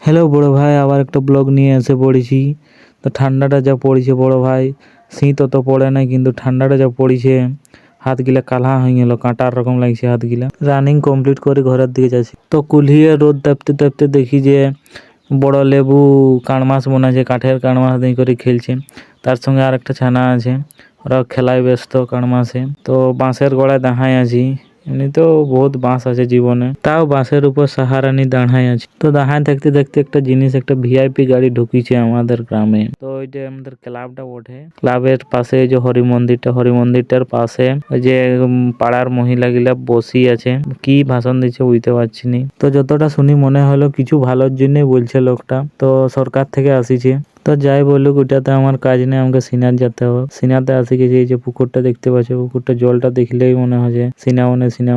Hello বড় ভাই, আবার একটা ব্লগ নিয়ে এসে পড়েছি। তো ঠান্ডাটা যা পড়েছে বড় ভাই, শীত অত পড়ে নাই কিন্তু ঠান্ডাটা যা পড়েছে, হাতগুলা কালা হয়ে গেল, কাঁটার রকম লাগছে হাতগুলা। রানিং কমপ্লিট করে ঘরের দিকে যাচ্ছি, তো কুলিয়ে রোদ তাপতে তাপতে দেখি যে বড় লেবু কানমাস মনে আছে, কাঠের কানমাস দিয়ে করে খেলছে। তার সঙ্গে আর একটা ছানা আছে, ওরা খেলায় ব্যস্ত কানমাসে। তো বাঁশের গোড়ায় দাঁড়ায় আছি। এমনিতেও বহুত বাঁশ আছে জীবনে, তাও বাঁশের উপর সাহারা নিয়ে দাঁড়ায় আছে। তো দাঁড়ায় থাকতে দেখতে একটা জিনিস, একটা ভিআইপি গাড়ি ঢুকিছে আমাদের গ্রামে। তো ওই যে আমাদের ক্লাবটা ওঠে, ক্লাবের পাশে এই যে হরি মন্দিরটা, হরি মন্দিরটার পাশে ওই যে পাড়ার মহিলা গিলা বসি আছে, কি ভাষণ দিচ্ছে বুঝতে পারছি নি। তো যতটা শুনি মনে হলো কিছু ভালোর জন্যই বলছে লোকটা, তো সরকার থেকে আসিছে। তো যাই বলুক, ওটাতে আমার কাজ নেই, আমাকে সিনার যেতে হবে। সিনাতে আসি গেছি, এই যে পুকুরটা দেখতে পাচ্ছ, পুকুরটা জলটা দেখলেই মনে হয় যে সিনা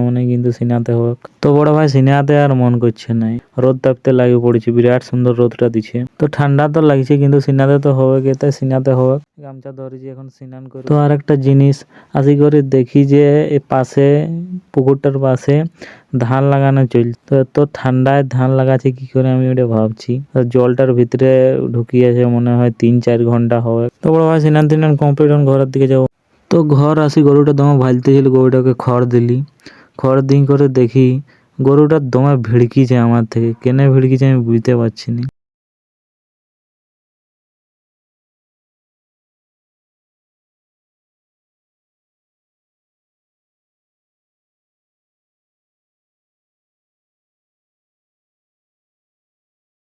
মনে কিন্তু সিনাতে হোক। তো বড় ভাই সিনাতে আর মন করছে নাই, রোদ তাপতে লাগে পড়েছি, বিরাট সুন্দর রোদটা দিচ্ছে। তো ঠান্ডা তো লাগছে কিন্তু সিনাতে তো হবে কে, তাই সিনাতে হবে। গামছা ধরেছি, এখন স্নান করি। তো আর একটা জিনিস আসি করে দেখি যে এই পাশে পুকুরটার পাশে ধান লাগানো চলছে। তো ঠান্ডায় ধান লাগাচ্ছে কি করে আমি ওটা ভাবছি। জলটার ভিতরে ঢুকিয়েছে মনে হয় 3-4 ঘন্টা হবে। তো বড় ভাই স্নান টিনান কমপ্লিট, ঘরের দিকে যাবো। তো ঘর আসি, গরুটা দমে ভালতেছিল, গরুটাকে খড় দিলি। খড় দিন করে দেখি গরুটা দমে ভিড়কিছে আমার থেকে, কেনে ভিড়কিছে আমি বুঝতে পারছি না।